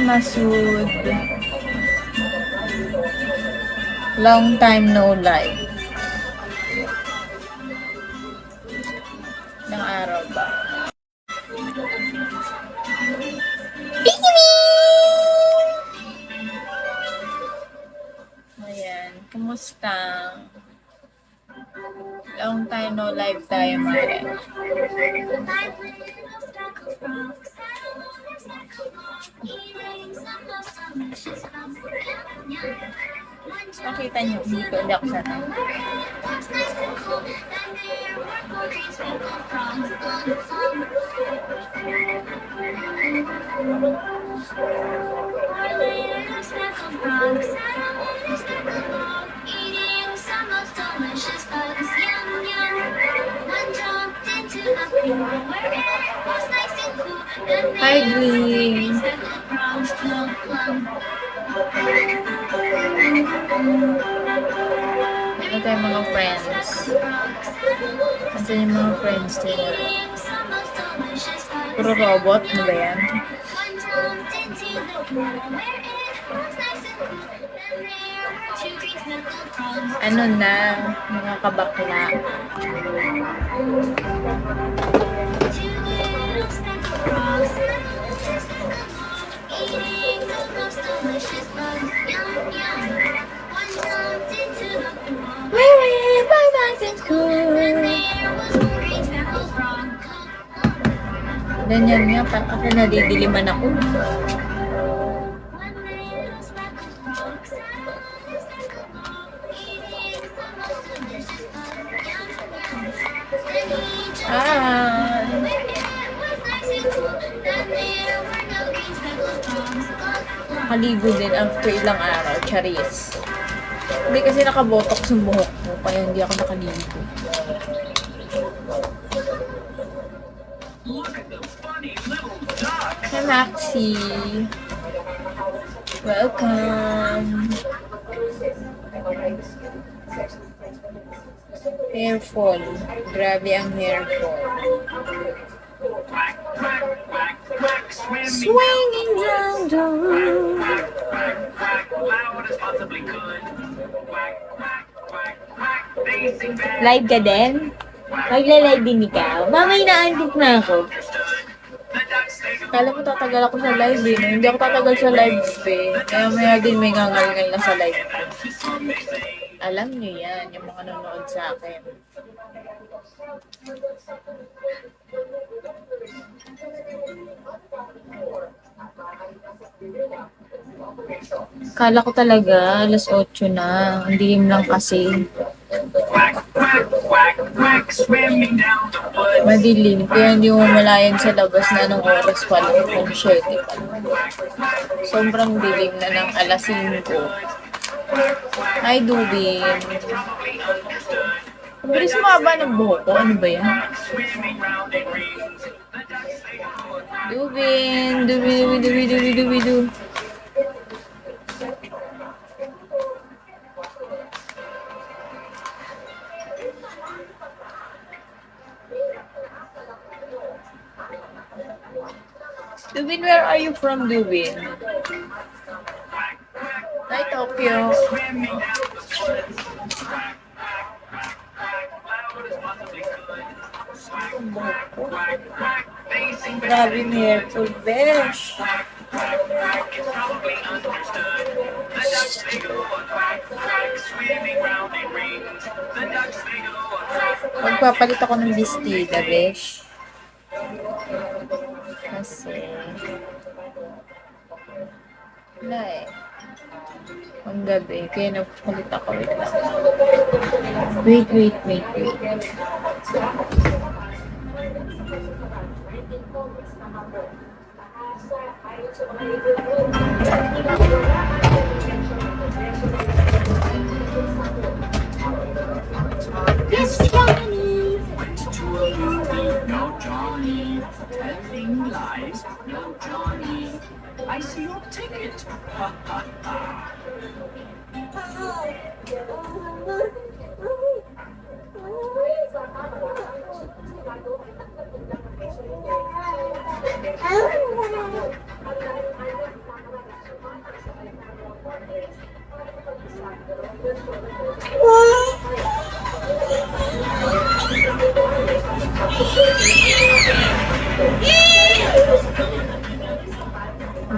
Masud. Long time no live. Ilang araw ba? Ayan, kumusta? Long time no live tayo, Mare. Nakita niyo dito, hindi ako sanay. Hi, Green. Ano tayong mga friends? Asan yung mga friends nila? Puro robot? Ano ba yan? Ano na? Mga kabakla. Ganyan nga, ako nadidiliman ako. Nakaligo din after ilang araw, charis. Hindi kasi nakabotox yung buhok ko, kaya hindi ako nakaligo. Hi, Maxi. Welcome. Hair fall. Grabe ang hair fall. Swinging down the road. Live ka din? Magla-live din ikaw? Mamay na-antik na ako. Kala ko tatagal ako sa live eh. Hindi ako tatagal sa live eh. Kaya maya din may ngangal-ngal na sa live. Alam nyo yan, yung mga nanonood sa akin. Kala ko talaga, alas 8 na. Ang dilim lang kasi. Madilim, kaya hindi mo malayan sa labas na anong oras pa lang. Kung 7 pa lang. Sobrang dilim na ng alas 5. Hi, Dubin. Ang bilis maba ng buhok ko. Ano ba yan? Dubin. Dubi. Dubin, where are you from, Dubin? Hi, Tokyo. Grabe yung hair full, besh. Magpapalit ako ng bistida, besh. Kasi wala eh. Ang gabi, kaya nagpapalit ako. Wait. This Johnny went to a movie. No Johnny telling lies. No Johnny, I see your ticket. Ha ha ha.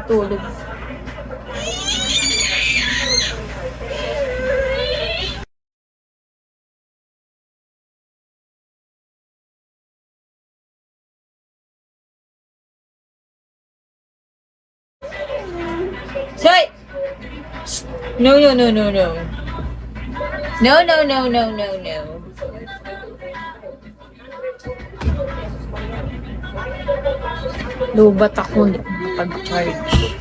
Tulog. Soy! No, no, no, no, no. No, no, no, no, no, no. Lubat ako pag-charge.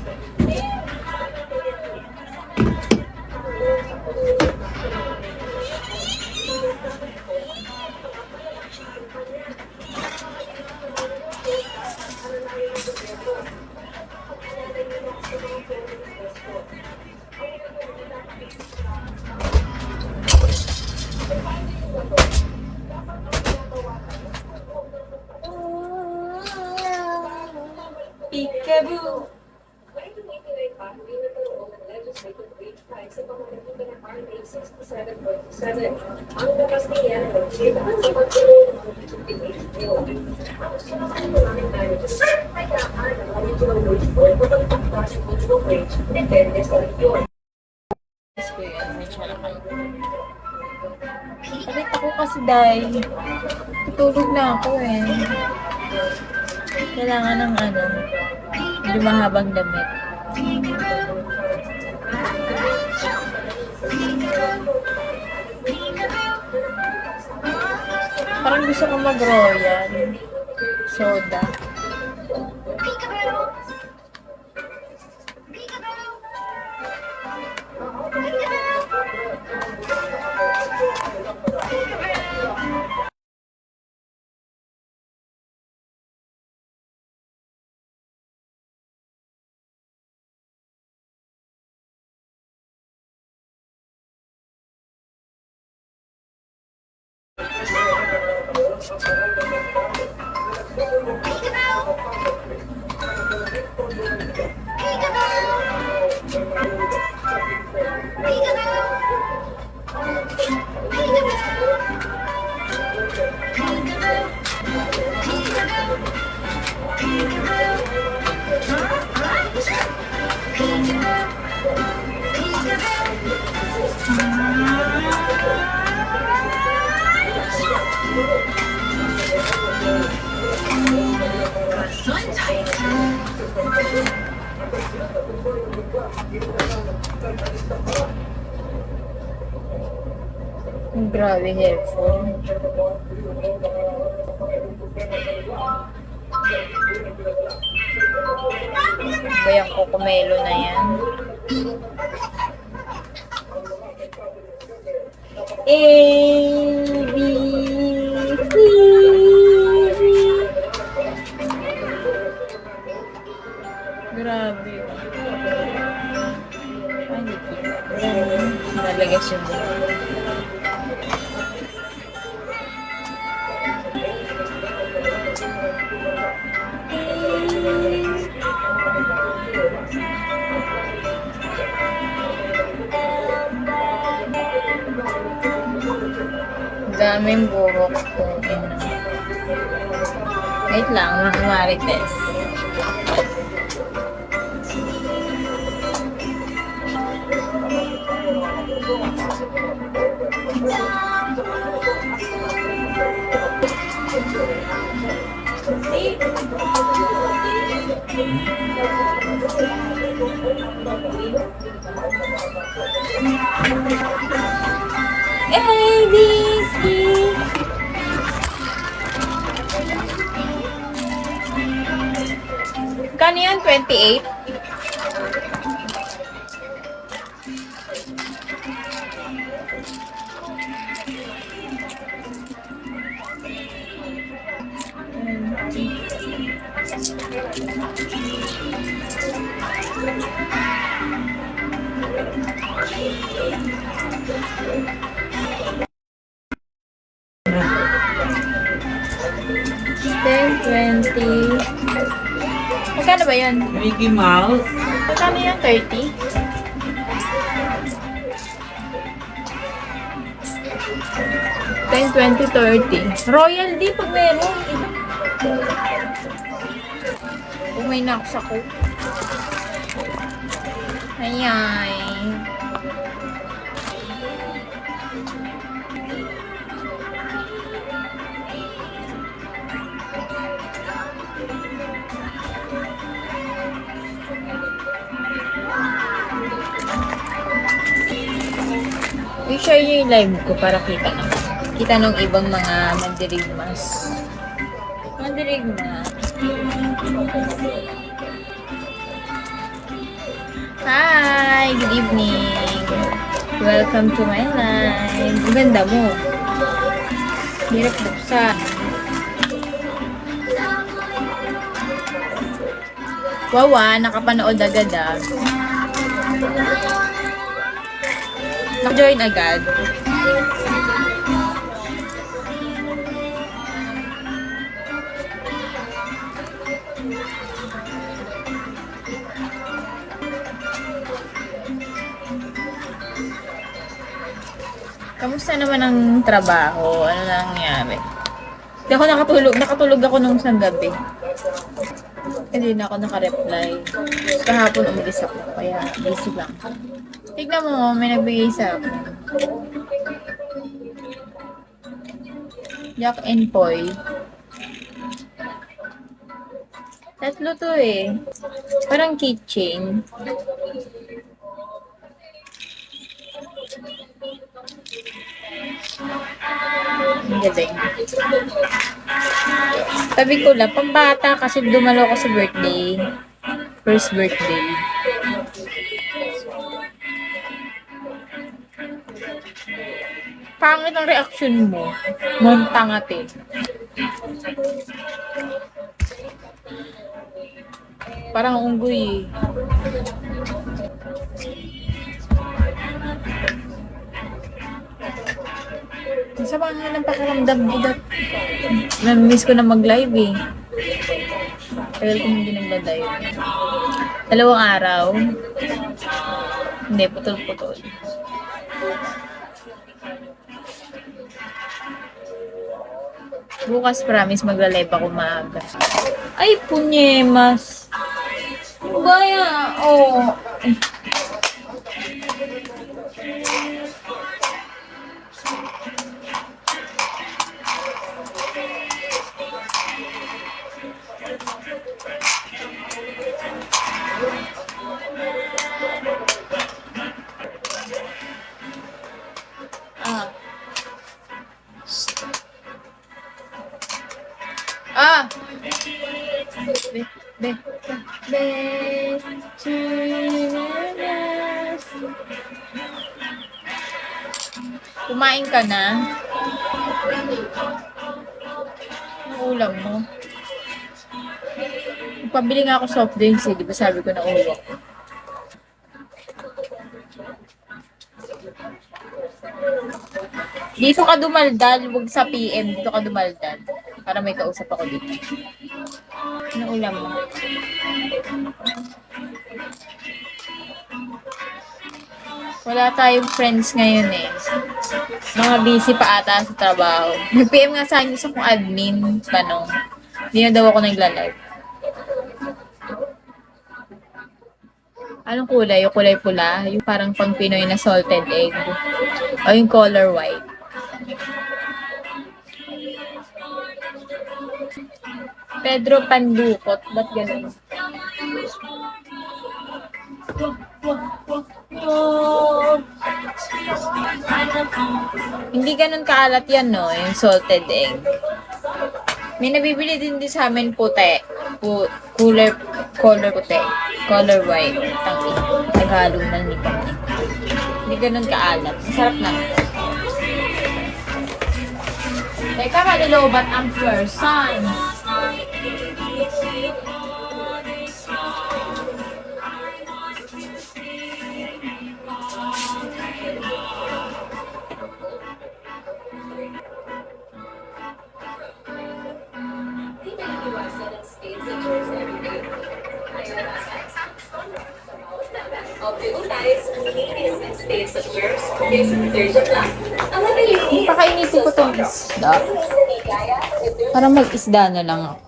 Peekaboo. Ang batas niya, depende sa region. Sakit ako kasi dahil tutulog na ako eh. Kailangan ng medyo mahabang damit. Parang gusto ko mag-royal soda. Grabe helpful. Ba yung kokomelo na yan? A, B, C, D. Grabe. Ay, nalagas yung buhay. Daming buhok ko. Wait lang, mga marites. A, B, C. Kano yan? 28? Magkano ba yun? Mickey Mouse. Magkano yan? 30? 10, 20, 30. Royal D pag meron. Kung may naks ako. Ayay. I-share nyo yung live ko para kita naman. Kita ng ibang mga mandirigmas. Mandirigmas. Hi! Good evening! Welcome to my live. Ang ganda mo. Hirap buksan. Wawa, nakapanood agad ah. Naka-join agad. Kamusta naman ang trabaho? Ano na nangyari? Hindi ako nakatulog. Nakatulog ako nung isang gabi. Hindi na ako naka-reply. Kahapon umalis ako. Kaya busy lang. Tignan mo, may nagbigay sa akin. Jack and Poy. Tatlo to eh. Parang keychain. Ang galing. Sabi ko lang, pambata kasi dumalo ko sa birthday. First birthday. Pangit ang reaction mo. Montangat eh. Parang unggoy eh. Sa mga ng pakiramdam ko na-miss ko na mag-live eh. Tagal ko hindi nag-live. 2 araw. Hindi, putol-putol. Bukas promise magla-live ako maaga. Ay, punyemas. Baya, oh. Kumain ka na? Ang ulam mo? Pabili nga ako soft drinks eh. Di ba sabi ko na ulo? Dito ka dumaldal. Huwag sa PM. Dito ka dumaldal. Para may kausap ako dito. Ano ulam mo? Wala tayong friends ngayon eh. Mga busy pa ata sa trabaho. Nag-PM nga sa akin gusto kong admin. Tanong. Hindi na daw ako nagla-live. Anong kulay? Yung kulay pula? Yung parang pang Pinoy na salted egg? O yung color white? Pedro Pandukot. Ba't ganun? Hindi ganun kaalat yan, no? Yung salted egg. May nabibili din sa amin puti. Color puti. Color white. Tangi. Naghalo na nito. Hindi ganun kaalat. Masarap na. Teka, malilobat ang person. Of the United States of yours, there's a third of that. Pakainitin ko tong isda. Para mag-isda na lang ako.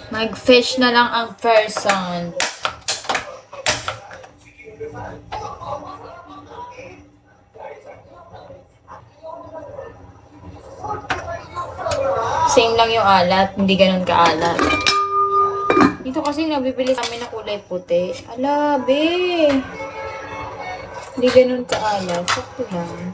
Mag-fish na lang ang person. Same lang yung alat, hindi ganun kaalat. Dito kasi nabibili kami na kulay puti. Ala, be! Hindi ganun kaalat. Sakto lang.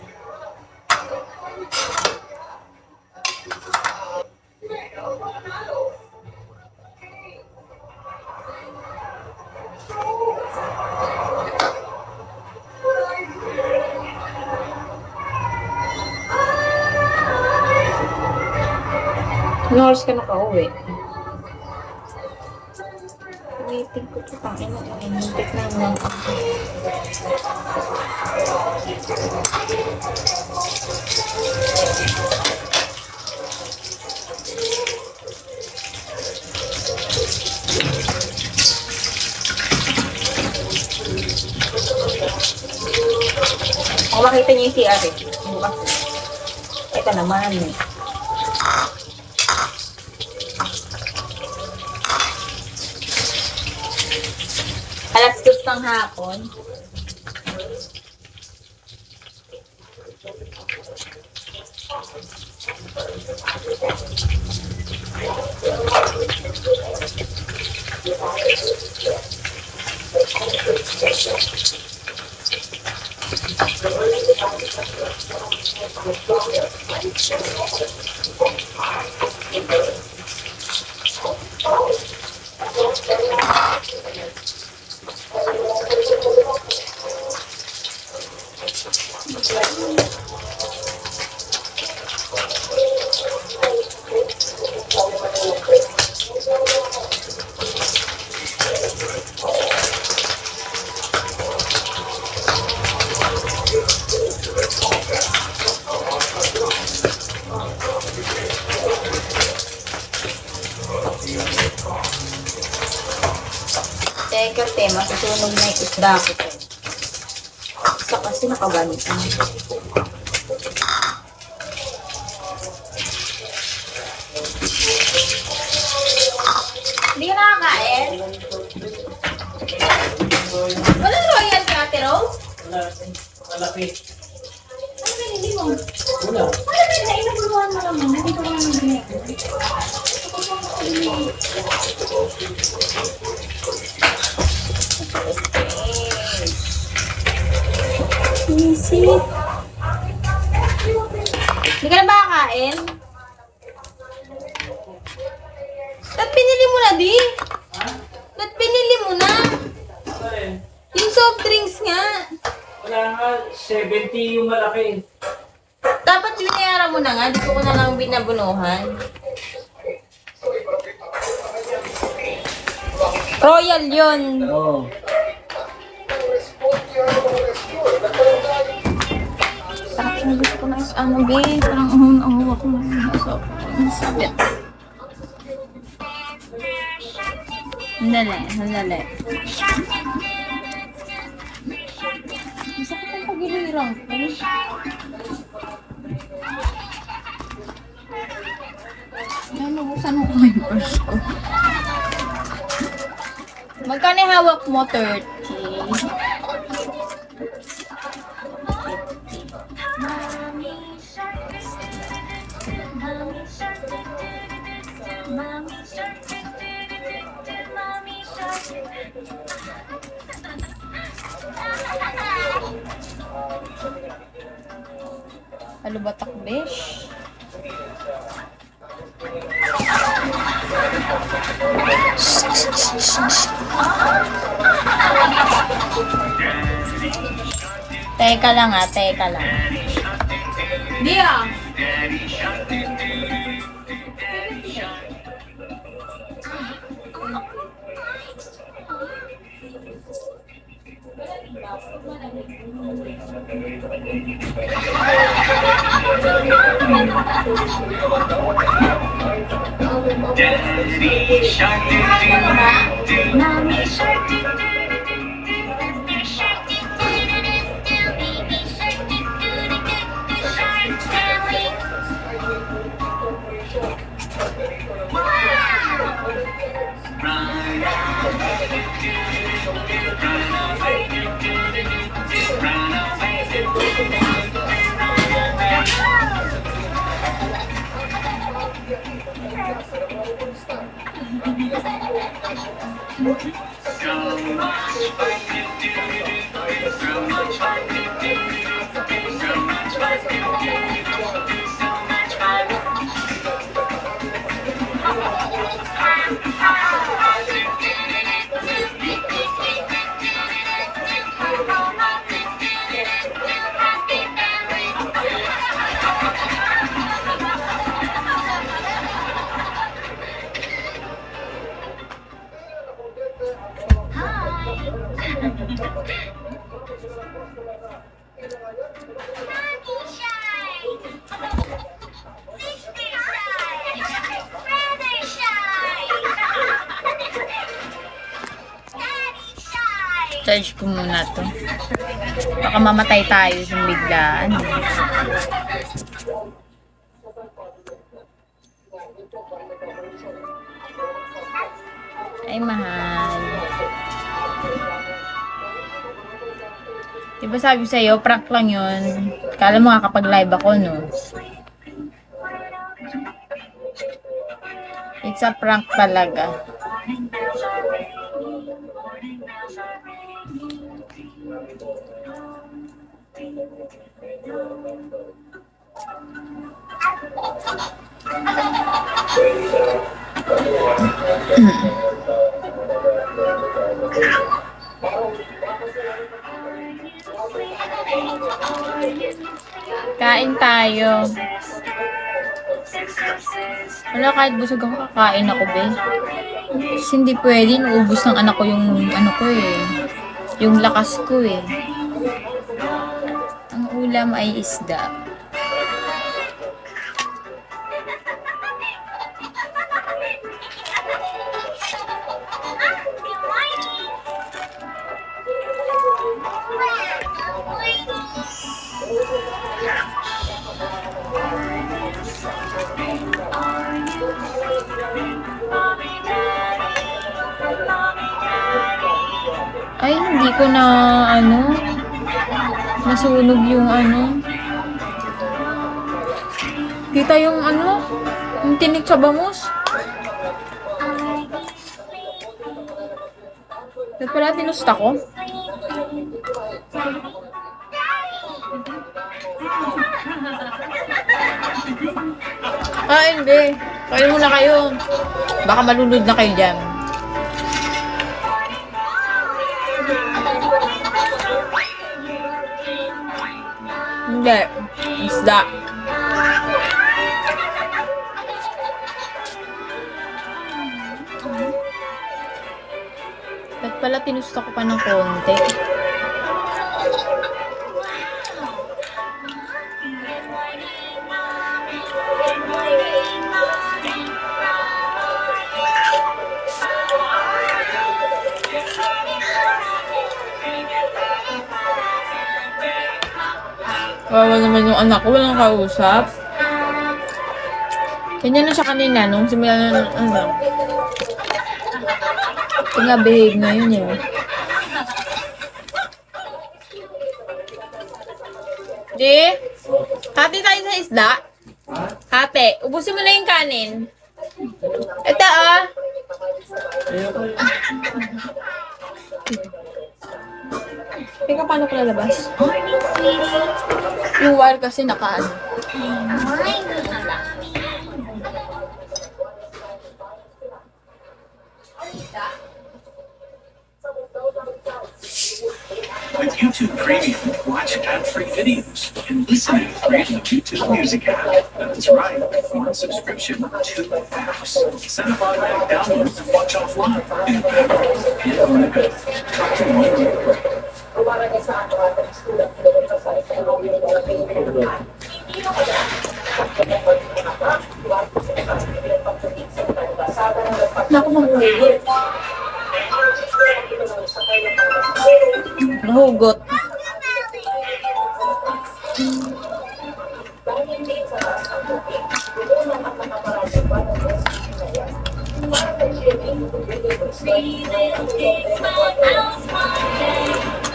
Anong oras ka nakauwi? Waiting ko ito. Tangin na lang. Hintik na lang ako. Kung makita niyo yung CR eh. Ito naman eh. Alas 2 ng hapon. Teka, masusunog na yung isda ko. Isa kasi nakabanita. Hindi ka nakakain? Walang royal ka, Ate Rose? Malaki. Ano binili mo? Wala. Ano binili? Inabuluhan mo naman. Hindi ko naman binili. Easy. Hindi ka na ba kakain? Ba't pinili mo na, di? Ba't pinili mo na? Yung soft drinks nga. Wala nga, 70 yung malaki. Dapat binayaran mo na nga. Dito ko na lang binabunuhan. Royal yun. Oo. Parang gusto ko na yung ano, be. Parang ahon-ahon ako na. So, sabit. Sandali, sandali. Masakit ang pagilirang ko. Ay, nabusan ko yung purse ko. Magkano hawak mo? 30. Halo batak besh. Teka lang ah, teka lang. Dia! Daddy shark do do do. Mommy shark do do do. Baby shark do do do do. Baby shark do do do do. Shark Tally. Wow! Run away, do do do do. Run away, do do do do. Run away, do do do do. Run away. So much fun to do, so much fun to do, so much fun to do, so much fun. Charge ko muna to. Baka mamatay tayo sa biglaan. Ay, mahal. Diba sabi sa'yo, prank lang yun. Kala mo kakapag-live ako, no? It's a prank talaga. Kain tayo. Wala, kahit busog ako, kakain ako, be. Kasi hindi pwede, naubos ng anak ko yung ano ko eh. Yung lakas ko eh. Ang ulam ay isda. Ay, hindi ko na, nasunog yung kita yung yung tinik sa bangus. Ba't pala tinusta ko? Ah, hindi. Kain muna kayo. Baka malunod na kayo dyan. Hindi. Isda. Ba't pala tinusta ko pa ng konti? Wawa naman yung anak ko, walang kausap. Ganyan na siya kanina, nung simula na, behave ngayon eh. Di? Hati tayo sa isda? Hati. Ubusin mo na yung kanin. Ito Teka, paano ko lalabas? Yung wire kasi naka With YouTube Premium, watch ad-free videos and listen to free YouTube Music app. That's right, one subscription, 2 apps. Set up automatic downloads and watch offline in the background and on the go. Talk to one.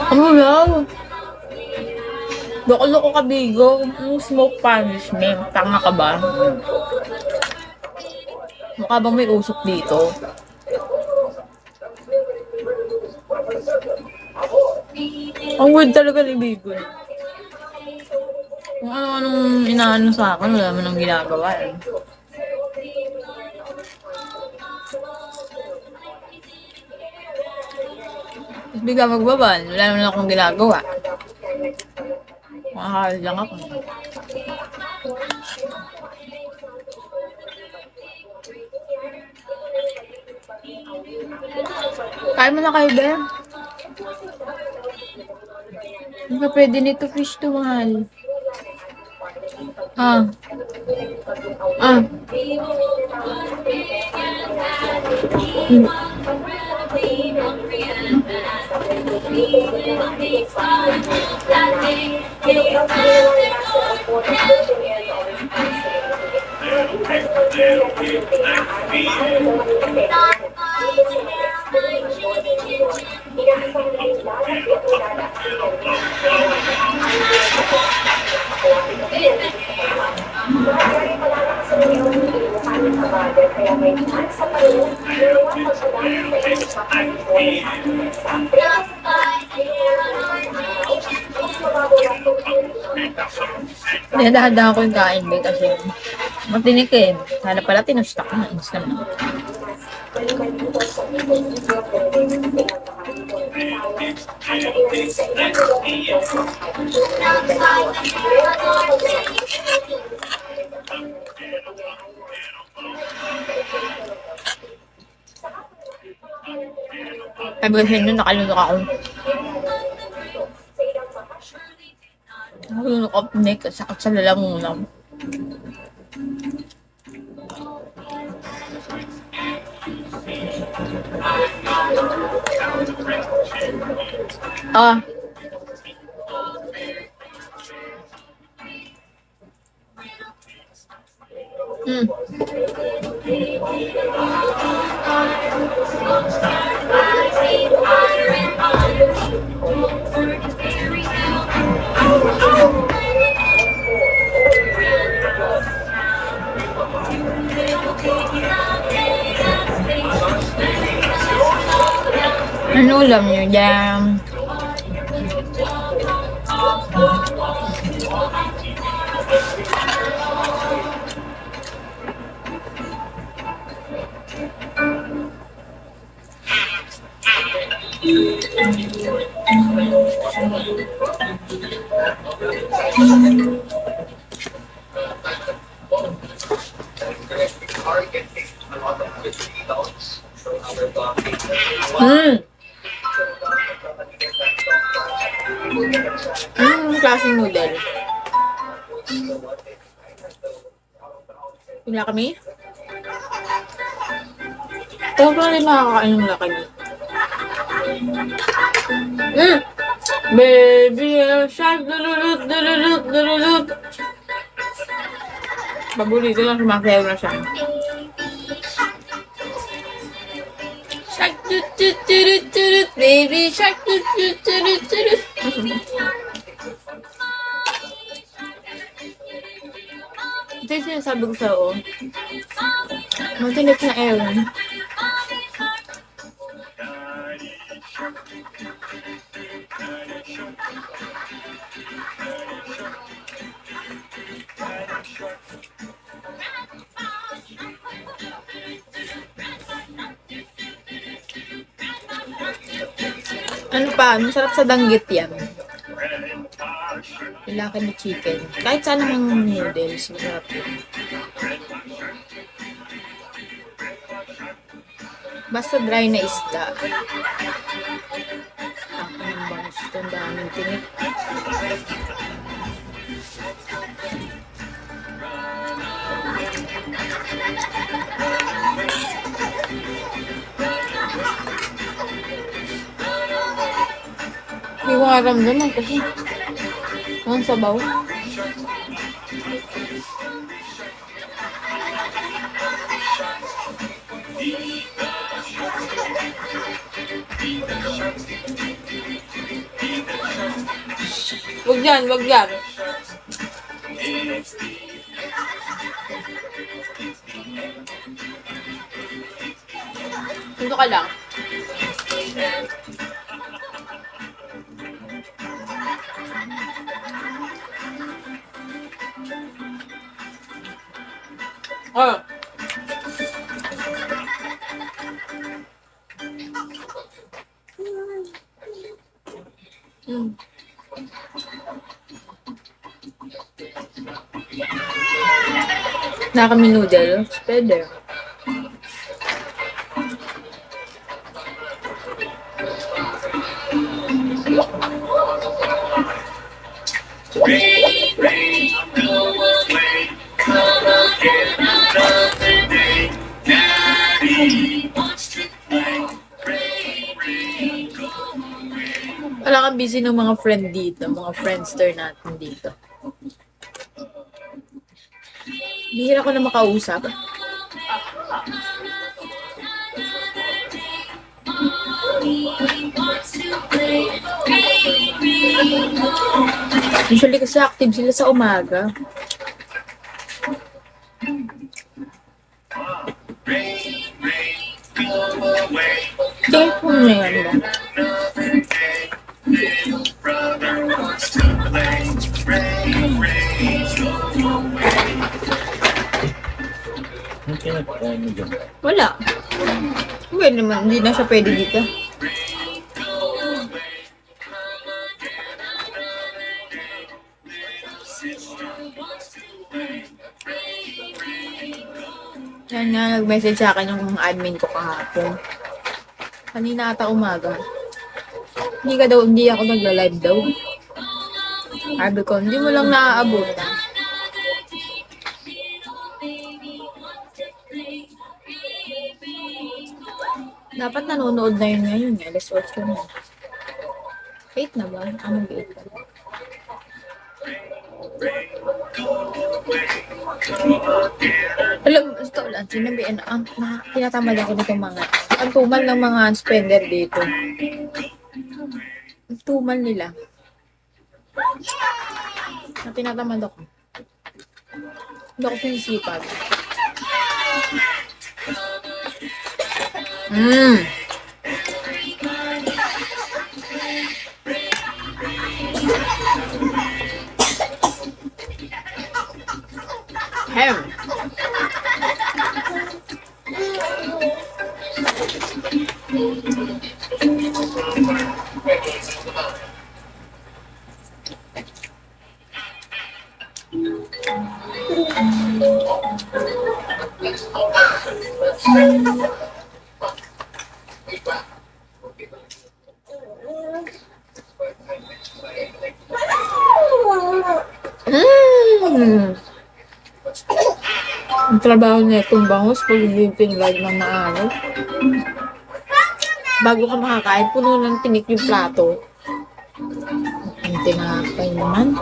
Ano lang? Loko-loko ka, Bigo. Yung smoke punishment. Tanga ka ba? Mukha bang may usok dito? Ang weird talaga ni Bigo. Kung ano-anong inaano sa akin, wala man ang ginagawa eh. Tapos bigla magbaban, wala naman akong ginagawa. Makakawal lang ako. Kain mo na kayo, be. Hindi ka pwede nito, fish to, mahal. Ah. Ah. Hmm. Kaya may chance sa panahon na luwag sa dami sa Dinadahan ko yung kain, be, kasi matinik eh. Sana pala tinustak na. Insta na. Sabi ko sa inyo, nakalunok ako. Nakalunok ako, Nick. Sakit sa lalamunan. Ah. Hmm. Ano ulam nyo dyan? Anong klaseng noodle? Pila kami? Pero pa rin nakakain ng lakami. Baby, shark, dululut, dululut, dululut. Paborito lang, sumasayaw na siya. Shark, tut, tut, turut, turut, baby, shark, tut, tut, turut, turut. Ito yung sinasabi ko sa o. Matinik na Aaron. Ano pa? Masarap sa danggit yan. Ilaki ni chicken. Kahit saan ng noodles, masarap yun. Basta dry na isda. Ako ng bangus ito. Ang daming tinik. Hindi ko nga ramdaman kasi ang sabaw. Wag yan, wag yan. Dito ka lang. Oh. Mm. Na kami noodles. Pwede. Wala kang busy ng mga friend dito, mga friendster natin dito. Bihira ko na makausap. Usually kasi active sila sa umaga. Careful na yan ba? Ang pinagkain mo dyan? Wala. Well naman, hindi na siya pwede dito. Yan nga, nag-message sa akin yung admin ko kahapon. Kanina ata umaga. Hindi ako nagla-live daw. Sabi ko, hindi mo lang naaabot. Dapat nanonood na yun ngayon. Alas 8 na. 8 na ba? Anong 8 pa? Alam, ito lang, sinabihan, tinatamad ako nito mga, ang tumal ng mga spender dito. Ang tumal nila. Tinatamad ako. Hindi ako sinisipag. Hem. Ang trabaho na itong bangus pag hindi pinlag ng maano. Bago ka makakain, puno ng tinik yung plato. Ang tinapay naman.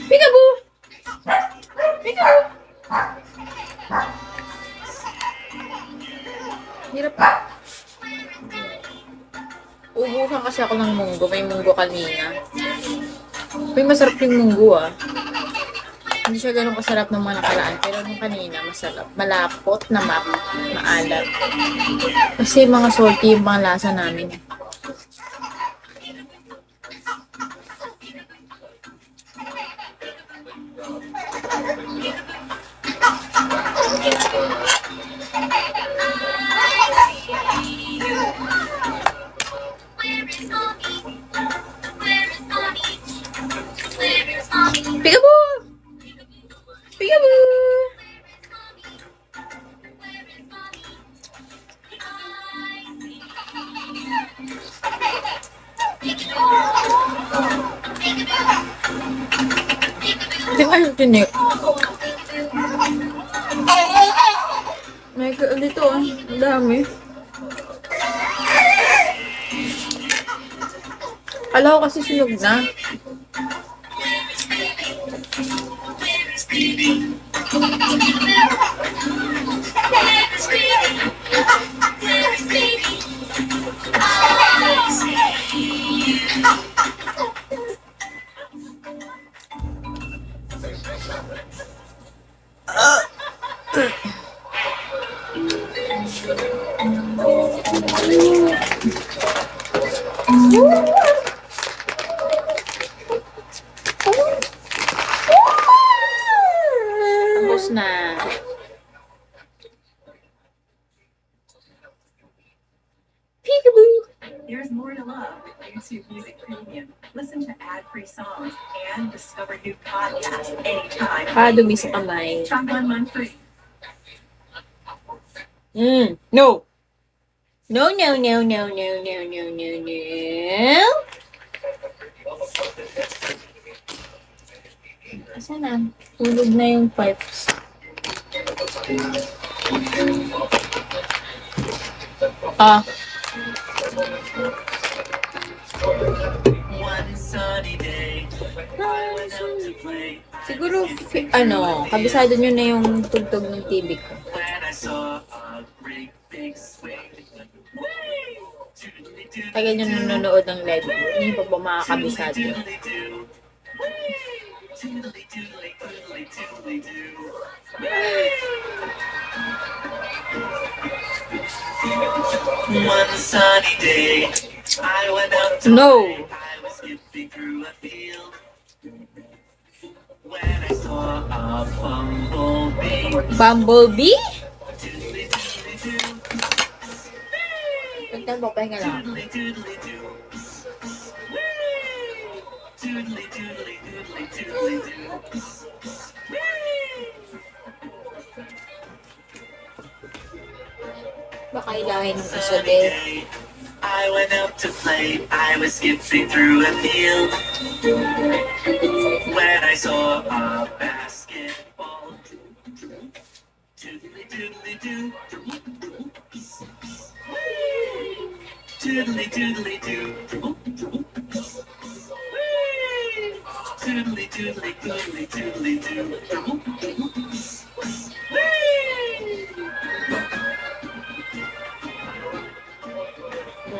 Peekaboo! Peekaboo! Hirap. Ubukan kasi ako ng munggo. May munggo kanina. May masarap yung munggo Hindi siya ganun kasarap ng mga nakaraan. Pero nung kanina, masarap. Malapot na maalat. Kasi mga salty yung mga lasa namin. Peekaboo! Peekaboo! Hindi kayo tinik. May dito ang dami. Kala ko kasi sunog na. Tapos na. Peekaboo! There's more to love with YouTube Music Premium. Listen to ad-free songs and discover new podcasts anytime. Dumi sa kamay. Try 1 month free. No! No, no, no, no, no, no, no, no, no. Asa na? Hulog na yung pipes. One sunny day, I went out to play. Siguro, kabisado nyo na yung tugtog ng TV ko. When I saw a great big swing. Tagal nyo nanonood ng live. Hindi pa ba makakabisado? One sunny day, I went out to No. play. I was skipping through a field. When I saw a bumblebee. Bumblebee? Doodly doodly doo, Pagtan mo, pahinga lang. doodly doodly doo. Doodly doodly doodly doodly doo. Baka ilahin ng isa Sunny din. day, I went out to play. I was skipping through a field. When I saw a basketball. Doodly doodly doo. Doodly doodly doo. Doodly doodly doodly doodly doo.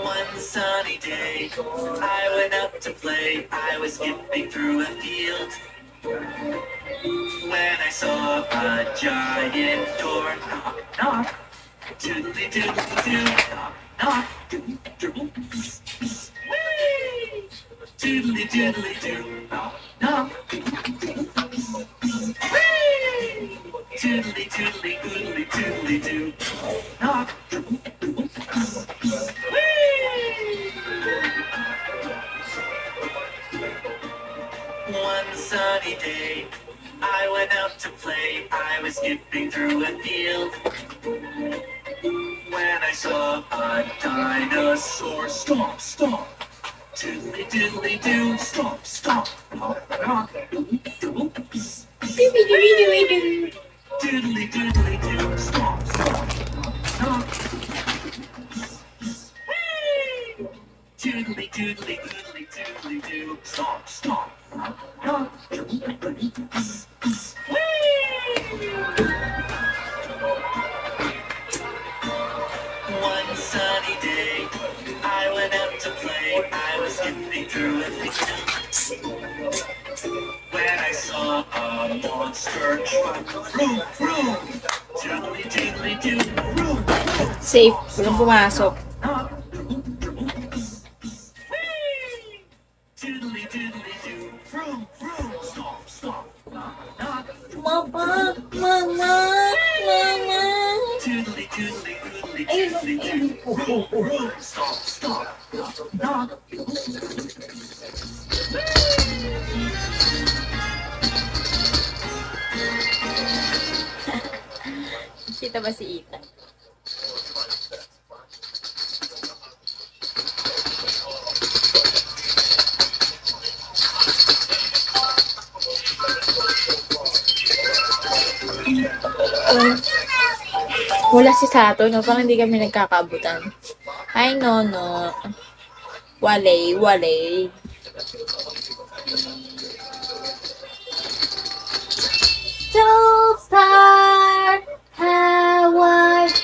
One sunny day, I went out to play. I was skipping through a field. When I saw a giant door, knock, knock, doodly doodly doo, knock, knock, doodly doodly doo, knock, knock, doodly doodly doodly doodly doo, knock. One sunny day, I went out to play. I was skipping through a field. When I saw a dinosaur, stomp, stomp. Doodly doodly doo, stomp, stomp. Hop, hop, doodly doodly doo, stomp, stomp. Hop, doodly doodly doodly doodly doo, stomp, stomp. One sunny day, I went out to play. I was skipping through a field. When I saw a monster truck, vroom, vroom, doodly doodly doo, vroom, vroom. Safe. Walang pumasok. Doodly doodly doo, vroom, vroom, stomp, stomp, knock, knock. Mama! Doodly doodly doodly doodly doo, vroom, vroom, stomp, stomp, knock, knock. Kita ba si Ethan? Wala si Sato, no? Parang hindi kami nagkakabutan. Ay, no. Walay. Don't start Hawaii.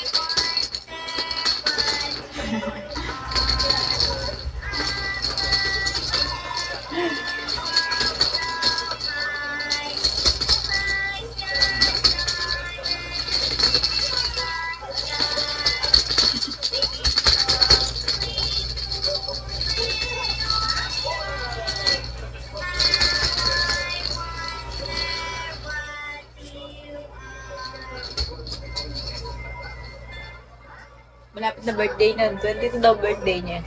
Malapit na birthday na. 22 daw birthday niya.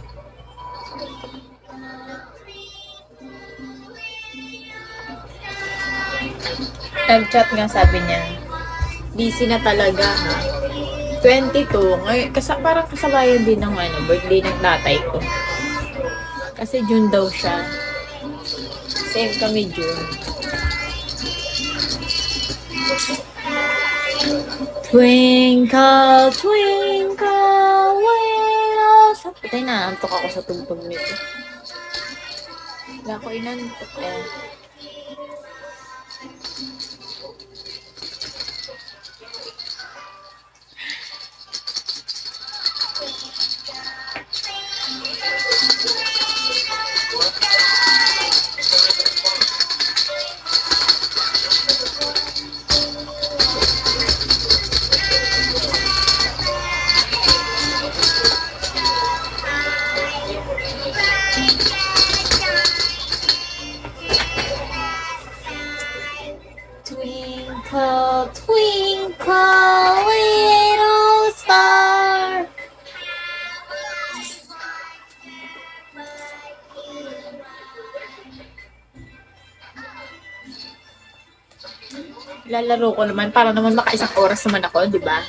Nag-chat nga sabi niya. Busy na talaga ha. 22. Ngayon, parang kasabayan din ng birthday ng tatay ko. Kasi June daw siya. Same kami June. Twinkle, twinkle, little... Patay na, antok ako sa tugtog nito. Wala ko inantok eh. Twinkle, twinkle, little star. Lalaro ko naman para naman makaisang oras naman ako, di ba?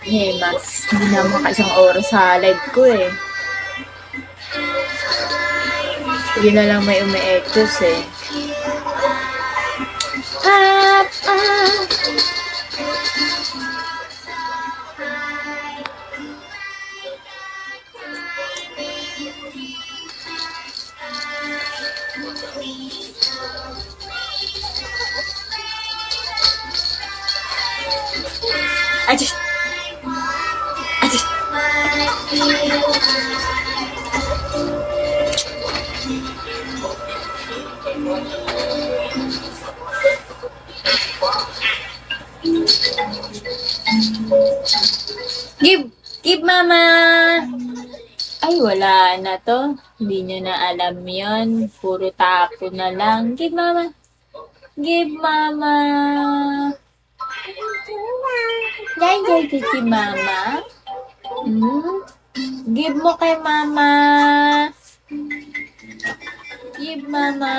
Mas hindi na makaisang oras sa live ko eh. Hindi na lang may umi-echoes eh. Aduh. Give mama. Ay, wala na to. Hindi nyo na alam yon. Puro tapo na lang. Give mama. Give mama. Yan, kay mama. Give mo kay mama. Give mama.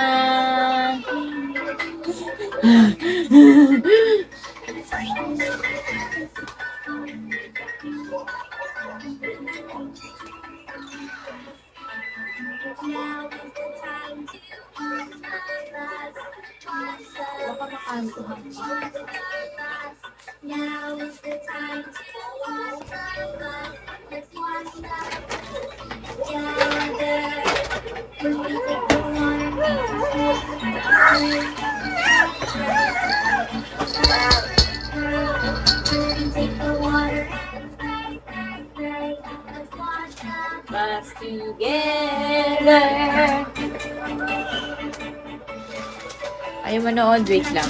Now is the time to walk my bus. Let's watch love together. When we take the water let's watch love Bus together. Ayaw manood, wait lang.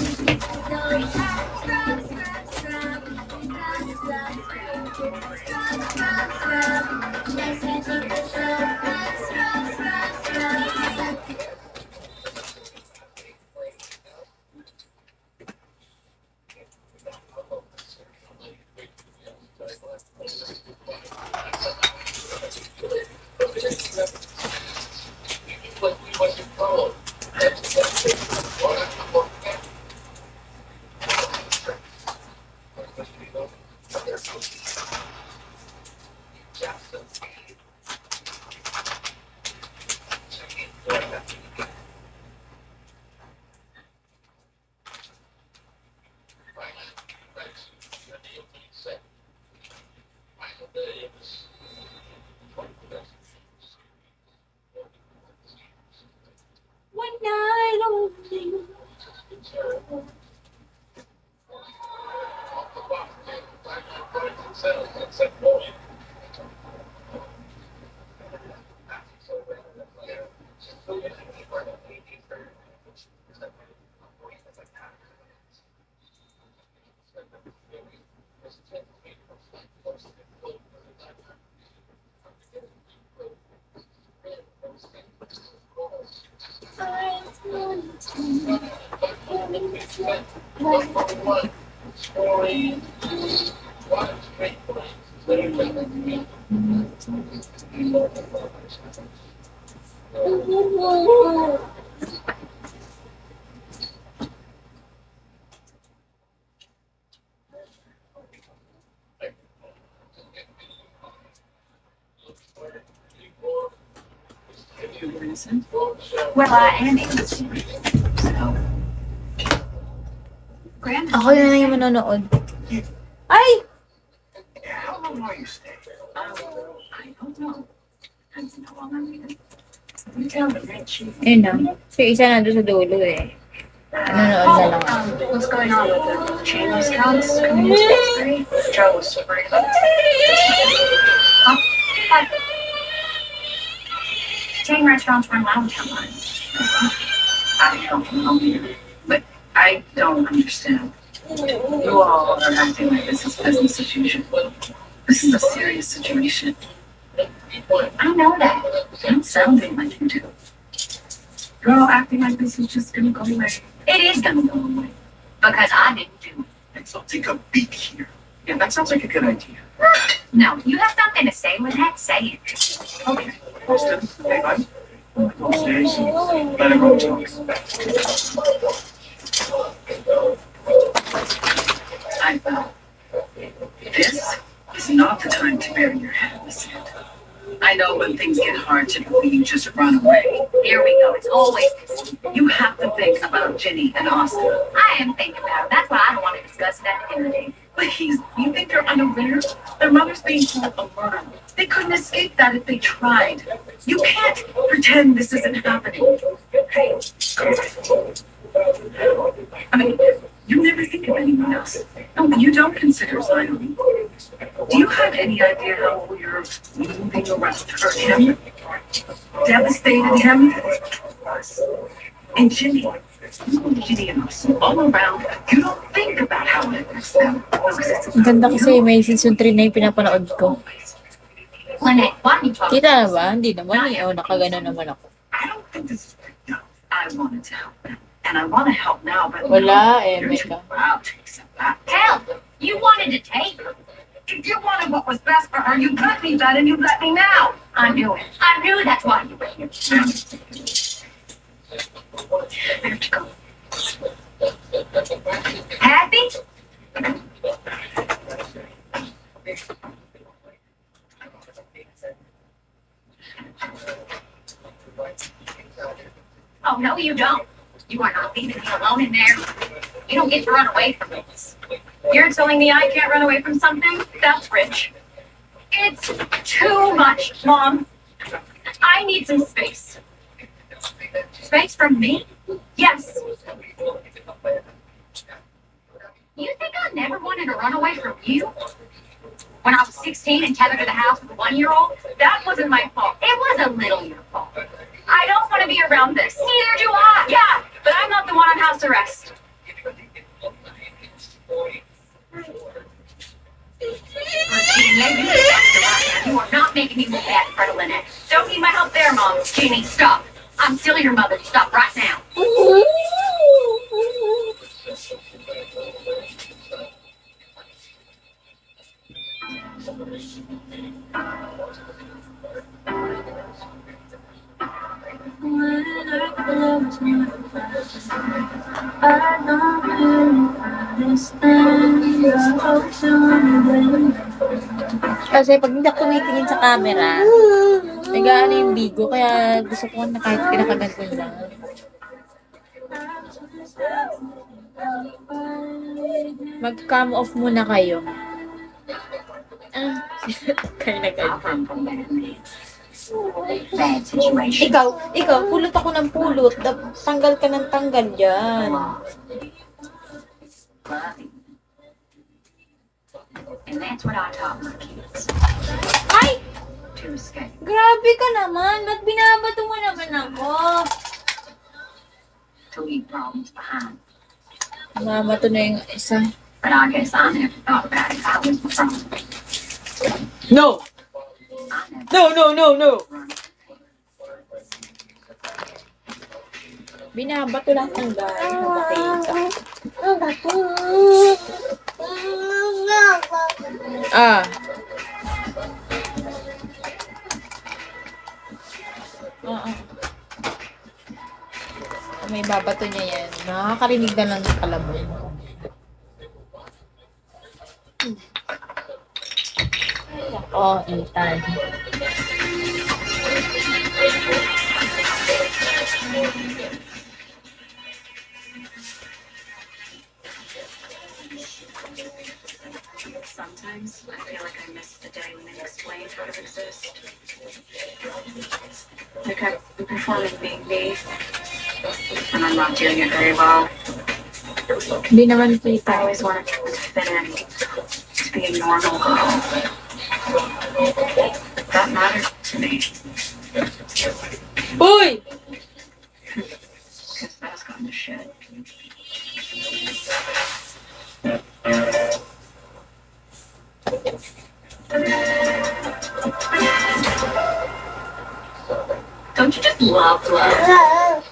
One night only. You're innocent. Well, I am innocent. So, Grandma. Ako na lang yung manonood. Ay! How long are you staying? I don't know. Depends on how long I'm leaving. You tell me, Rich. Ayun na. So, isa nandun sa dulo eh. Nanonood na lang ako. What's going on with the Chinese counts coming into X3? Joe was worried about it. Huh? What? Chain restaurants run lounge lines. I don't know here, but I don't understand. You all are acting like this is business as usual. This is a serious situation. I know that. I'm sounding like you do. You're all acting like this is just gonna go away. It is gonna go away. Because I didn't do it. Let's not take a beat here. Yeah, that sounds like a good idea. No, you have something to say with that, say it. Okay, Austin, hey, bud. Go upstairs. Let her go talk. I felt this is not the time to bury your head in the sand. I know when things get hard, typically you just run away. Here we go. It's always this. You have to think about Ginny and Austin. I am thinking about it. That's why I don't want to discuss it at the end of the day. Please, you think they're unaware? Their mother's being told a murder. They couldn't escape that if they tried. You can't pretend this isn't happening. Hey, I mean, you never think of anyone else. No, you don't consider Zion. Do you have any idea how you're moving around hurt him? Devastated him? And Ginny and us, all around, you don't think about how it affects them. Ang ganda kasi may season 3 na yung pinapanood ko. Lynette, why don't you talk? Kita na ba? Hindi naman eh. O, nakagano naman ako. I don't think this is big enough. I wanted to help them. And I want to help now, but Wala eh, you're too Mika. proud to accept that. Hell, you wanted to take her. If you wanted what was best for her, you let me then and you let me now. I knew it. I knew that's why you were here. I have to go. Happy? Oh, no, you don't. You are not leaving me alone in there. You don't get to run away from this. You're telling me I can't run away from something? That's rich. It's too much, Mom. I need some space. Space from me? Yes. You think I never wanted to run away from you? When I was 16 and tethered to the house with a 1-year-old? That wasn't my fault. It was a little your fault. I don't want to be around this. Neither do I. Yeah, but I'm not the one on house arrest. You are not making me look bad in front of Lynette. Don't need my help there, Mom. Jeannie, stop. I'm still your mother. Stop right now. Kasi pag hindi ako tumitingin sa camera, nag-aano yung bigo. Kaya gusto ko na kahit pinakaganto lang. Mag-cam off muna kayo. Ah, kayo na kayo. Bad situation. Ikaw, pulot ako ng pulot. Tanggal ka ng tanggal dyan. And that's what I taught my kids. Ay! To escape. Grabe ka naman. Ba't binabato mo naman ako? To leave problems behind. Mamato na yung isa. But I guess I never thought about it. I was the problem. No! I never No! run. Binabato lang ang guys. Ah. may babato niya yan. Nakakarinig na lang ng kalabon. Oh, Ethan. Sometimes I feel like I missed the day when they explained how to exist. Like I'm performing being me, and I'm not doing it very well. Hindi naman I kita. always wanted to fit in, to be a normal girl. That mattered to me, Uy! because that's gone to shit. Don't you just love love?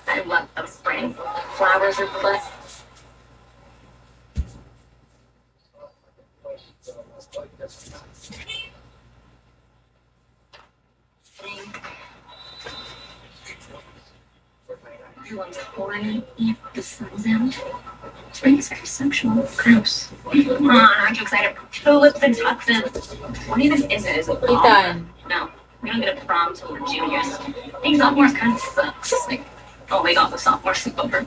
I love the spring. Flowers are blessed. Everyone's pouring. The sun's out. Spring's very sensual. Gross. Aren't you excited for tulips and tuxes? What even is it? Is it prom? Ethan. No, we don't get a prom till we're juniors. Being sophomores kind of sucks. Like, oh my god, the sophomore sleepover.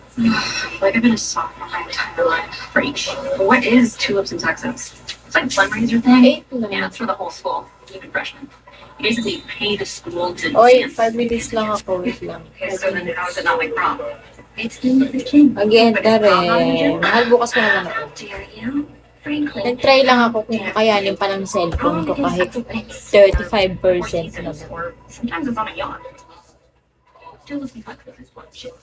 Like, I've been a sophomore my entire life. Preach. What is tulips and tuxes? It's like a fundraiser thing. 8 lang. Yeah, it's for the whole school, even freshmen. You basically pay the school to Oy, dance. 5 minutes lang ako. Wait lang. Okay, so then how is it not like prom? It's the king. Mag-enter eh. Mahal bukas ko naman ako. Dare you? Frankly. Nag-try lang ako kung kakayanin pa ng cellphone ko kahit 35% naman. Sometimes it's on a yacht. Tulips and tuxes is what shit.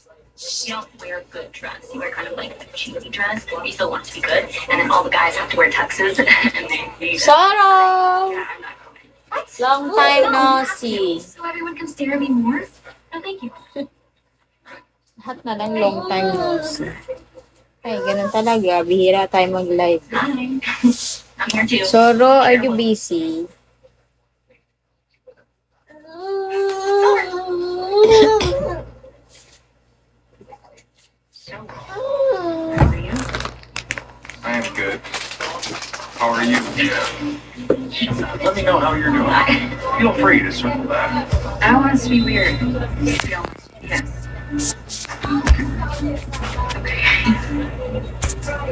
You don't wear a good dress. You wear kind of like a cheesy dress. You still want it to be good. And then all the guys have to wear tuxes. And they Sarah! Yeah, I'm not going. What? Long time no see. So everyone can stare at me more? No, thank you. Lahat na lang long time no see. Ay, ganun talaga. Bihira tayo mag-live. Hi. I'm here too. Soro, are you busy? So, how are you? I am good. How are you? Let me know how you're doing. Feel free to circle back. I don't want us to be weird. To be honest. Yes. Okay.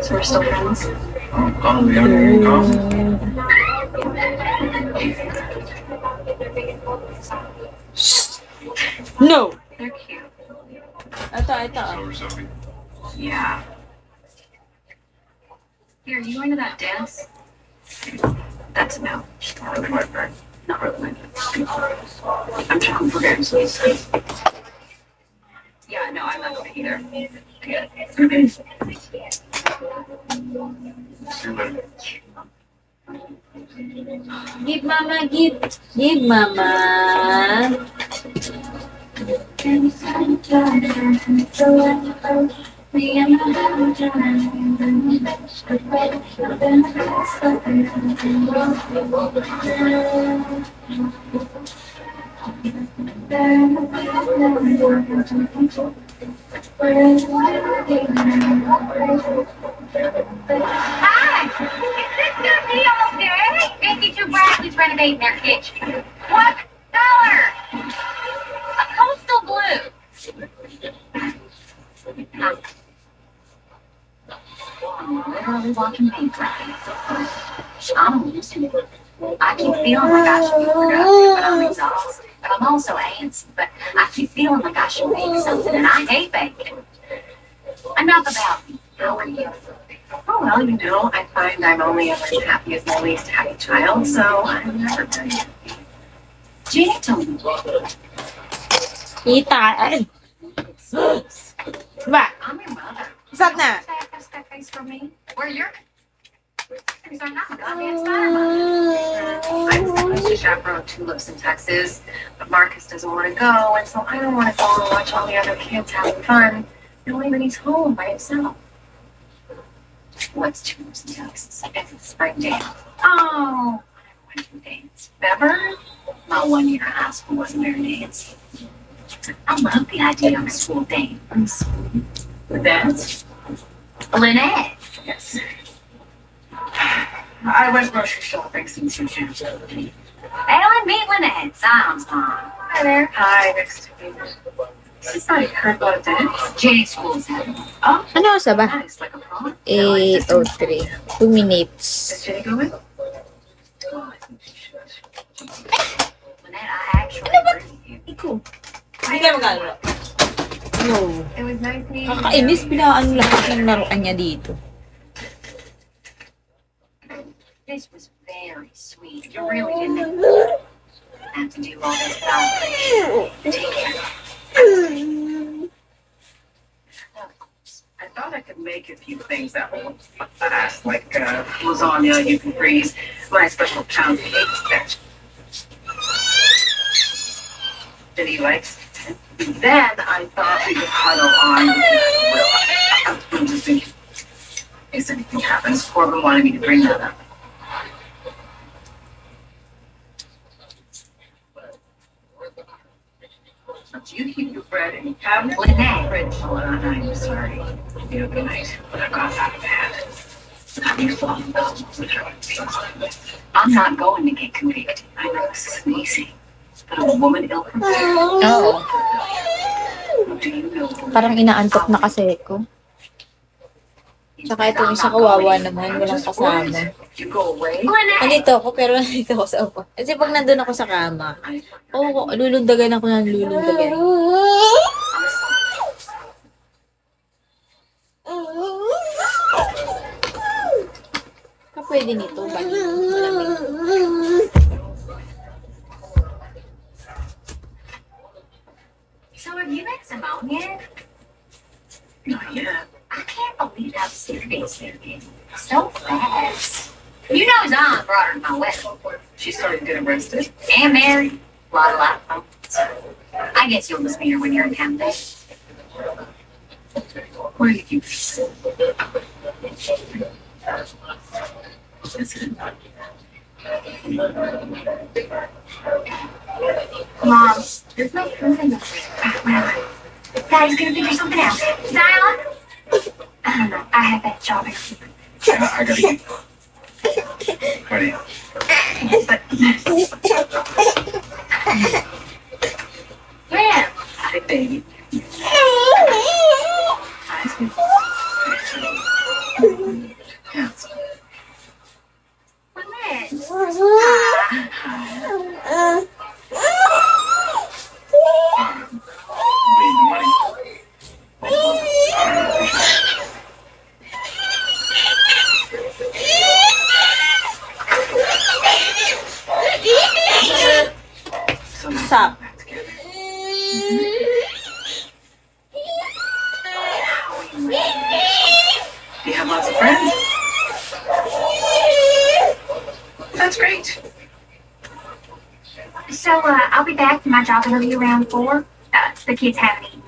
So we're still friends? Oh, the younger you come. No! They're cute. Ito. Over, Sophie. Yeah. Here, you going to that dance? That's no. Not really my friend. Not really my friend. I'm checking for games. Yeah, no, I'm not going either. Yeah. See you later. Give mama, give. Give mama. Hi! Is this gonna be okay? Vicky Two Bradley's renovating their kitchen. What color? A coastal blue. I'm literally watching paint dry. I'm losing it. I keep feeling like I should be productive, but I'm exhausted. But I'm also antsy, but I keep feeling like I should make something, and I hate baking. Enough about me. How are you? Oh, well, you know, I find I'm only ever as happy as my least happy child, so I'm never very happy. Janie told me. Kita. Ba? I'm your mother. Stop na. Sacrifice that face for me. Where you're. Because I'm not a goddamn Spider-Man. I'm supposed to chaperone tulips in Texas, but Marcus doesn't want to go, and so I don't want to go and watch all the other kids having fun, knowing that he's home by himself. What's tulips in Texas? It's a spring dance. Oh, I went to a dance. Remember? My 1 year high school wasn't very dancey. I love the idea of school dance. Dance? Lynette. Yes. I went grocery shopping since you came. Ellen, meet Lynette, Zion's mom. Hi there. Hi, next to me. She's not heard about a dance. Jenny school's having one. Oh, Ano oras na ba? nice, like a prom. 8:03. 2 minutes. Is Jenny going? Oh, I think she should. Lynette, I actually agree with you. Ikaw. Hindi ka maglalaro. No. It was nice meeting you. Kakainis, pinakaan lahat ng laruan niya dito. This was very sweet. You really didn't have to do all this without take care. I thought I could make a few things that will last, like lasagna you can freeze, my special pound cake that he likes. Then I thought we could huddle on the grill. I'm just thinking, in case anything happens, Corbin wanted me to bring that up. You keep your bread in the cabinet. Lynette. Fridge. Oh, I'm sorry. It'll be nice when I got out of bed. Have you thought about what I'm not going to get convicted. I know this isn't easy. But a woman ill prepared. Oo. Do you know? Parang inaantok na kasi ko. Tsaka itong isa kawawa naman, walang kasama. You go away. Nandito ako, pero nandito ako sa upo. Kasi pag nandun ako sa kama, lulundagan ako ng lulundagan. Pwede nito, bali. Malamig. So have you met Simone yet? Not yet. I can't believe how serious they're getting. So fast. You know Zion brought her to my wedding. She started getting arrested. And married. A lot of fun. I guess you'll just meet her when you're in town there. Where do you keep Mom, there's no food in the fridge. Well, Daddy's gonna figure something out. Zion? I don't know. I have that job. I gotta eat. Ready? Yeah. Hi, baby. Hi, sweetie. Yes. Stop. Do you have lots of friends? That's great. So, I'll be back to my job interview around 4. The kids haven't eaten.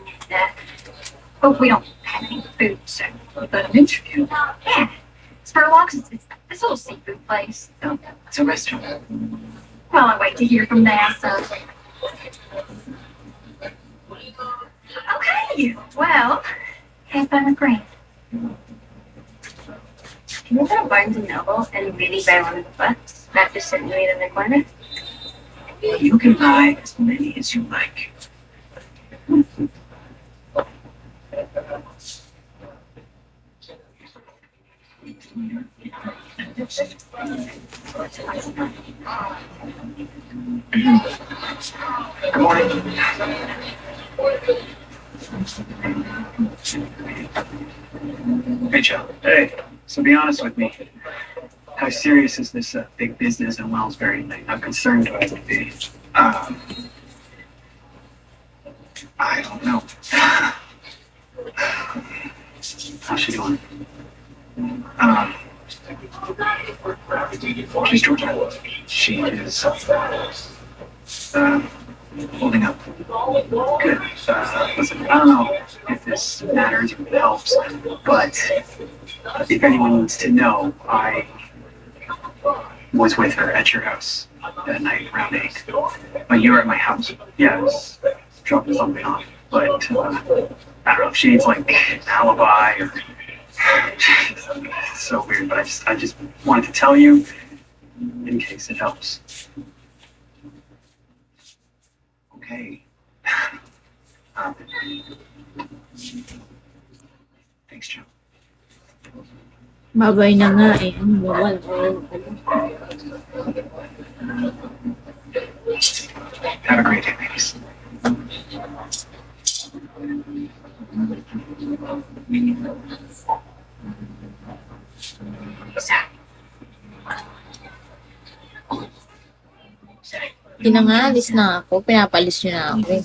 But we don't have any food, so. But an interview. Yeah. Spurlocks, it's a little seafood place. No, it's a restaurant. Well, I wait to hear from them, so. Okay, well, have fun with Grant. Can you go to Barnes & Noble and really buy one of the books? Not just sitting right in the corner? You can buy as many as you like. Good morning. Hey, Joe. Hey. So be honest with me. How serious is this big business in Wellsbury thing? How concerned do I have to be? I don't know. How's she doing? She's Georgia. She is holding up. Good. Listen, I don't know if this matters or if it helps, but if anyone needs to know, I was with her at your house that night around 8. But you were at my house. Yeah, it was dropping something off, but I don't know if she needs like an alibi or. It's so weird, but I just wanted to tell you in case it helps. Okay. Thanks, Joe. Babay na nga eh. Ang bawal. Have a great day, ladies. Pinangalis na ako. Pinapalis nyo na ako eh.